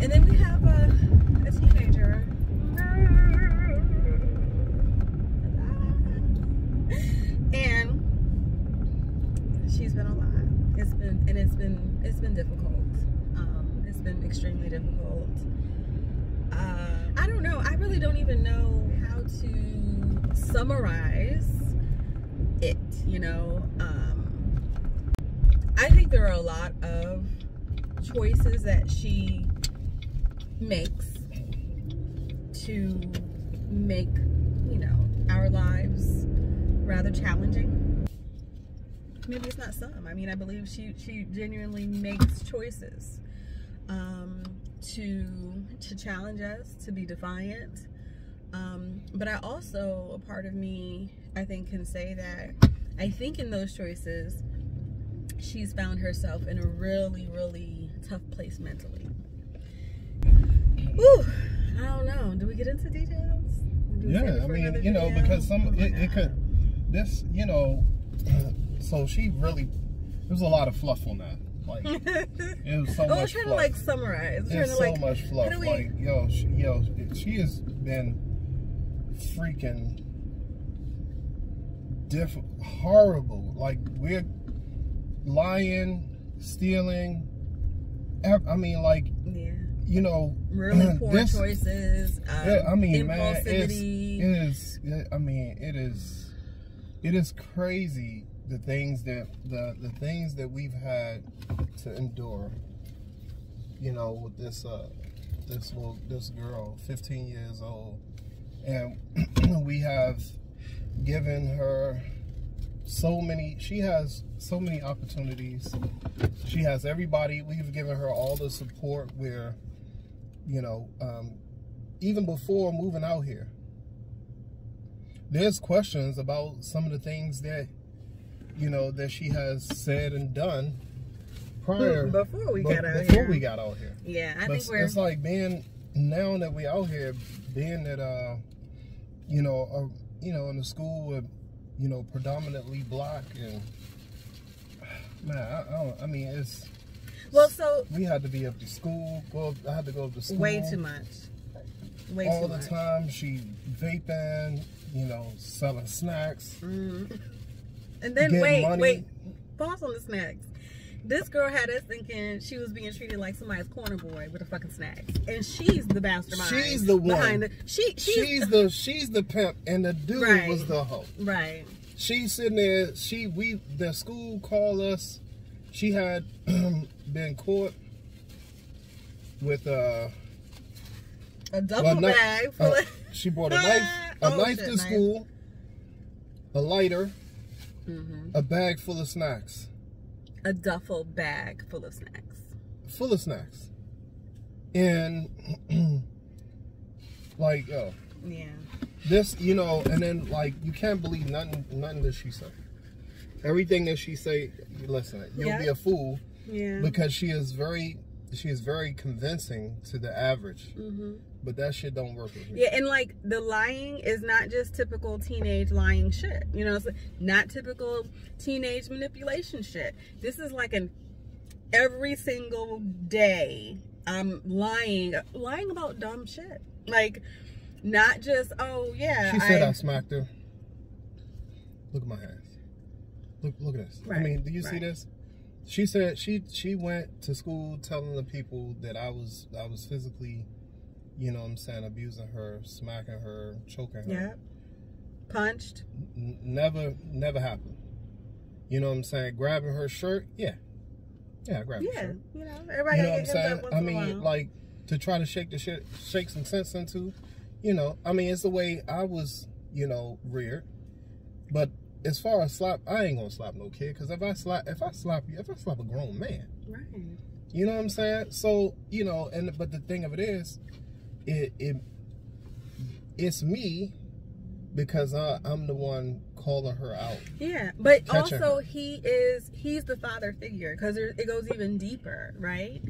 And then we have a teenager. And she's been a lot. It's been difficult. It's been extremely difficult. I don't know. I really don't even know how to summarize it, you know. I think there are a lot of choices that she makes to make, you know, our lives rather challenging. Maybe it's not some. I mean, I believe she genuinely makes choices to challenge us, to be defiant. But I also, a part of me, I think, can say that I think in those choices, she's found herself in a really, really tough place mentally. Whew, I don't know. Do we get into details? Yeah, I mean, you know, because it could, this, you know, so she really, there was a lot of fluff on that. Like, it was so much fluff. I was trying to, like, summarize. There's so much fluff. Like, yo, she has been freaking horrible. Like, we're lying, stealing. I mean, like, yeah, you know, really poor choices. Yeah, I mean, impulsivity. Man, it is crazy the things that the things that we've had to endure. You know, with this girl, 15 years old, and we have given her so many. She has so many opportunities. She has everybody. We've given her all the support where, you know, even before moving out here, there's questions about some of the things that, you know, that she has said and done prior before we got out here. Yeah, I think it's like being, now that we out here, being that you know, in a school with, you know, predominantly black, and man, I mean, it's, well, so we had to be up to school. I had to go up to school way too much. All the time. She vaping, you know, selling snacks. And then wait, pause on the snacks. This girl had us thinking she was being treated like somebody's corner boy with a fucking snacks, and she's the mastermind. She's the one. Behind the, she's the pimp, and the dude was the hoe. Right. She's sitting there. The school called us. She had been caught with a duffel bag full of. She brought a knife to school, a lighter, a bag full of snacks. A duffel bag full of snacks. Full of snacks. And like, yo. Yeah. This, you know, and then like, you can't believe nothing that she said. Everything that she say, listen, you'll be a fool. Yeah. Because she is very convincing to the average. But that shit don't work with me. Yeah, and like, the lying is not just typical teenage lying shit. You know, it's not typical teenage manipulation shit. This is like an every single day I'm lying about dumb shit. Like, not just, oh yeah. She said I smacked her. Look at my hands. Look at this. Right. I mean, do you see this? She said she went to school telling the people that I was physically, you know what I'm saying, abusing her, smacking her, choking her. Yeah. Punched. Never happened. You know what I'm saying? Grabbing her shirt, yeah, I grabbed her shirt. You know, everybody. You know what I'm saying? I mean, like, to try to shake some sense into, you know. I mean, it's the way I was, you know, reared. But as far as slap, I ain't gonna slap no kid, because if I slap a grown man, right? You know what I'm saying? So, you know, but the thing of it is, it's me, because I'm the one calling her out. Yeah, but also he's the father figure, because it goes even deeper, right?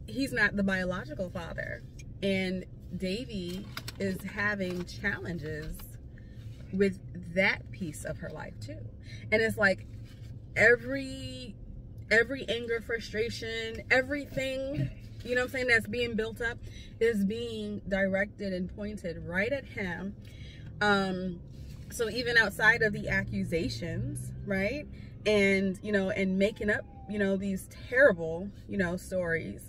He's not the biological father, and Davy is having challenges with that piece of her life too. And it's like every anger, frustration, everything you know what I'm saying, that's being built up is being directed and pointed right at him. So even outside of the accusations, right? And, you know, and making up, you know, these terrible, you know, stories,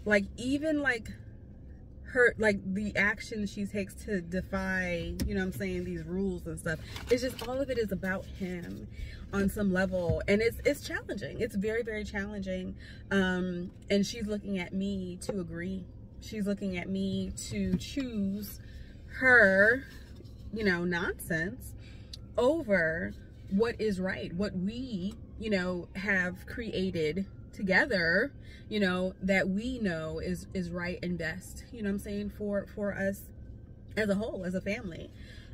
like even like her, like the action she takes to defy, you know what I'm saying, these rules and stuff. It's just, all of it is about him on some level, and it's challenging. It's very, very challenging. And she's looking at me to agree. She's looking at me to choose her, you know, nonsense over what is right, what we, you know, have created together, you know, that we know is right and best, you know what I'm saying, for us as a whole, as a family.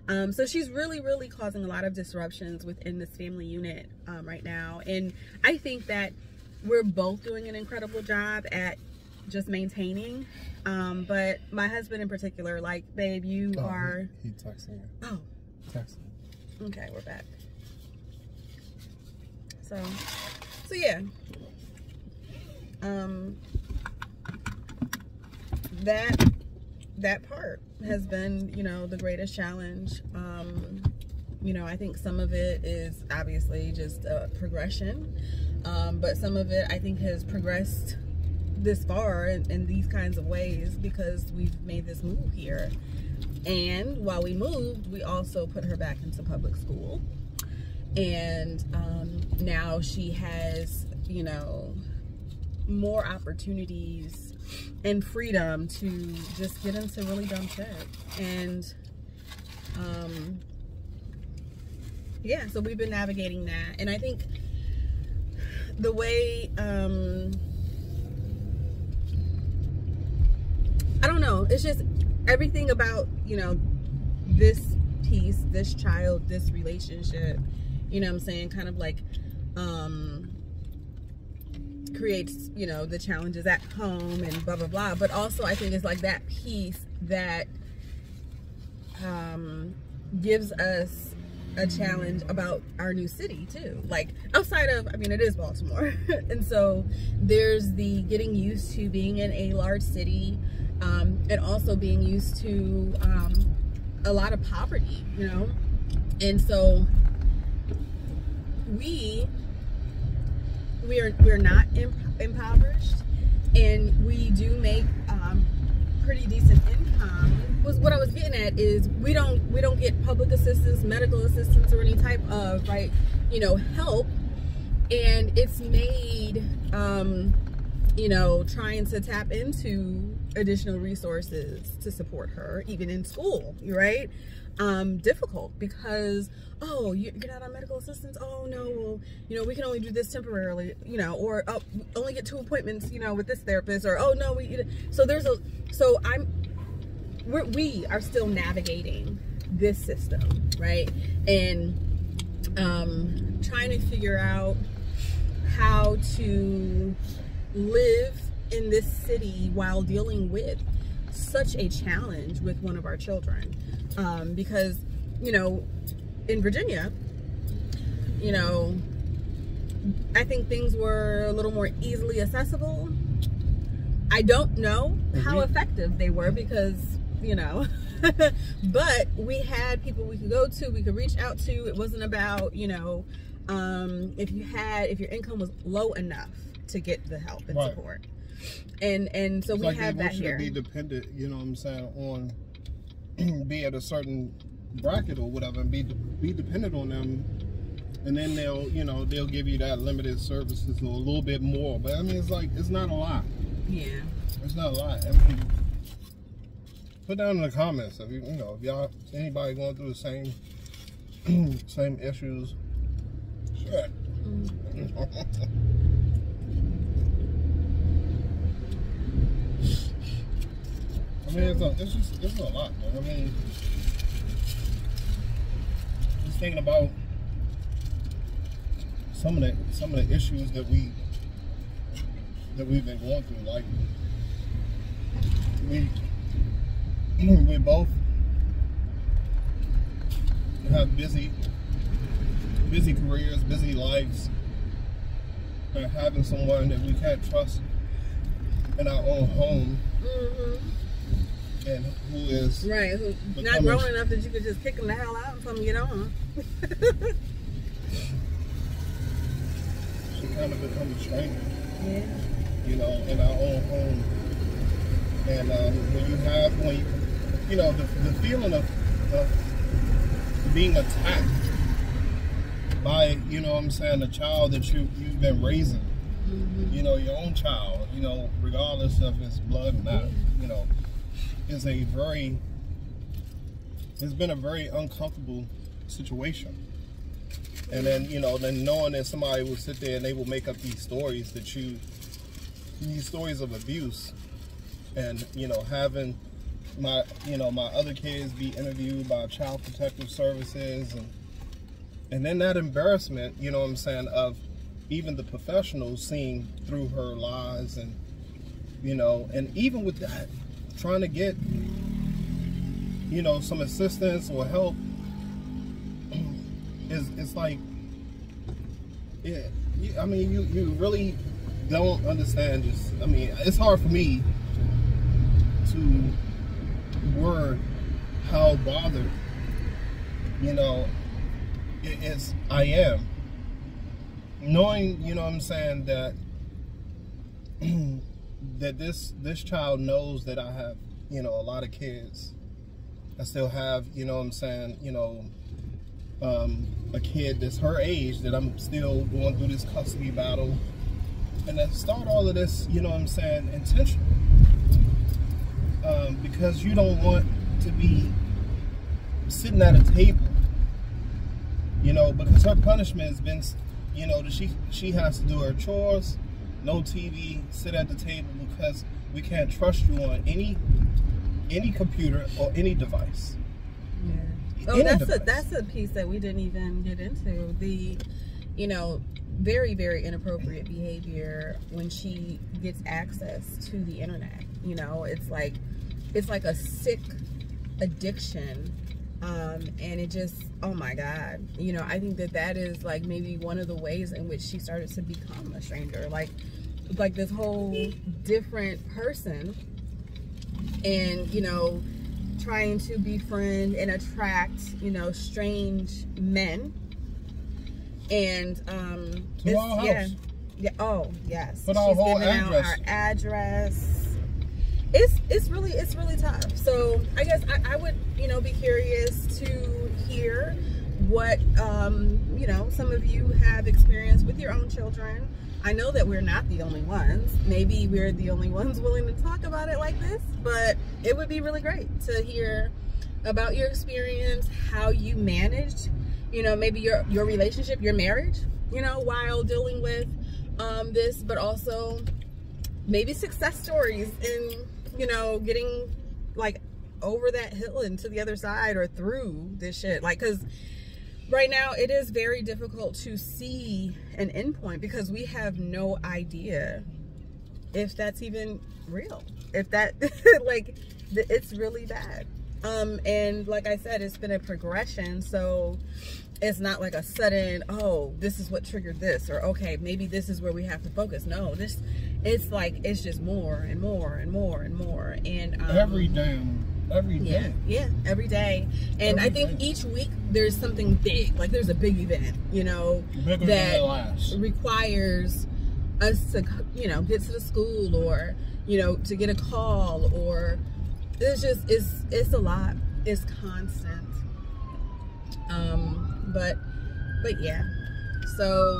So she's really, really causing a lot of disruptions within this family unit right now. And I think that we're both doing an incredible job at just maintaining. But my husband in particular, like, babe, you are... He texting you. Oh. Texting. Okay, we're back. So yeah. That part has been, you know, the greatest challenge. You know, I think some of it is obviously just a progression, but some of it I think has progressed this far in these kinds of ways because we've made this move here. And while we moved, we also put her back into public school, and now she has, you know, more opportunities and freedom to just get into really dumb shit. And yeah, so we've been navigating that. And I think the way I don't know, it's just everything about, you know, this piece, this child, this relationship, you know what I'm saying, kind of like creates, you know, the challenges at home and blah blah blah, but also I think it's like that piece that gives us a challenge about our new city too, like outside of, I mean, it is Baltimore. And so there's the getting used to being in a large city, and also being used to a lot of poverty, you know. And so we're not impoverished, and we do make pretty decent income. What I was getting at is we don't get public assistance, medical assistance, or any type of, right, you know, help. And it's made you know, trying to tap into additional resources to support her even in school, right, difficult, because, oh, you're not on medical assistance, oh no, well, you know, we can only do this temporarily, you know, or oh, only get 2 appointments, you know, with this therapist, or oh no, we are still navigating this system, right, and trying to figure out how to live in this city while dealing with such a challenge with one of our children, because, you know, in Virginia, you know, I think things were a little more easily accessible. I don't know how effective they were because, you know, but we had people we could go to, we could reach out to. It wasn't about, you know, if your income was low enough to get the help and support. And so it's we like have that here. Be dependent, you know what I'm saying, on be at a certain bracket or whatever, and be dependent on them, and then they'll, you know, they'll give you that limited services or a little bit more. But I mean, it's like, it's not a lot. Yeah, it's not a lot. I mean, put down in the comments if you know, if y'all, anybody going through the same same issues. Shit. I mean, it's a lot, man. I mean, just thinking about some of the issues that we've been going through. Like, we both have busy careers, busy lives, and having someone that we can't trust in our own home, Mm-hmm. and who is right, who not grown enough that you could just kick them the hell out and tell them to get on. She kind of become a stranger. Yeah. You know, in our own home. And you know, the feeling of being attacked by, you know what I'm saying, a child that you've been raising, Mm-hmm. you know, your own child, you know, regardless of his blood or not, you know, it's been a very uncomfortable situation. And then, you know, then knowing that somebody will sit there and they will make up these stories these stories of abuse, and, you know, having my other kids be interviewed by Child Protective Services, and then that embarrassment, you know what I'm saying, of even the professionals seeing through her lies, and, you know, and even with that, trying to get, you know, some assistance or help, it's like, yeah, I mean, you really don't understand. Just, I mean, it's hard for me to word how bothered, you know, I am, knowing, you know what I'm saying, that that this child knows that I have, you know, a lot of kids. I still have, you know what I'm saying, you know, a kid that's her age that I'm still going through this custody battle. And to start all of this, you know what I'm saying, intentional. Because you don't want to be sitting at a table, you know, because her punishment has been, you know, that she has to do her chores, no TV, sit at the table, because we can't trust you on any computer or any device. Yeah. Oh, that's a piece that we didn't even get into. The, you know, very, very inappropriate behavior when she gets access to the internet. You know, it's like a sick addiction, and it just, oh my God, you know, I think that is like maybe one of the ways in which she started to become a stranger, like this whole different person, and, you know, trying to befriend and attract, you know, strange men. And to our house. Yeah, oh yes, but our whole giving out our address. It's really tough. So I guess I would, you know, be curious to hear what you know, some of you have experienced with your own children. I know that we're not the only ones. Maybe we're the only ones willing to talk about it like this, but it would be really great to hear about your experience, how you managed, you know, maybe your relationship, your marriage, you know, while dealing with this, but also maybe success stories in, you know, getting like over that hill and to the other side, or through this shit. Like, because right now it is very difficult to see an endpoint, because we have no idea if that's even real, if that like it's really bad. And like I said, it's been a progression, so it's not like a sudden, oh, this is what triggered this, or okay, maybe this is where we have to focus. No, it's like, it's just more and more and more and more. And every day. Yeah, every day. And I think each week there's something big, like there's a big event, you know, that requires us to, you know, get to the school, or, you know, to get a call, or it's just, it's a lot. It's constant. But yeah, so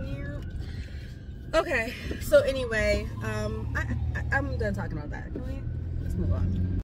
yeah. Okay, so anyway, I'm done talking about that. Let's move on.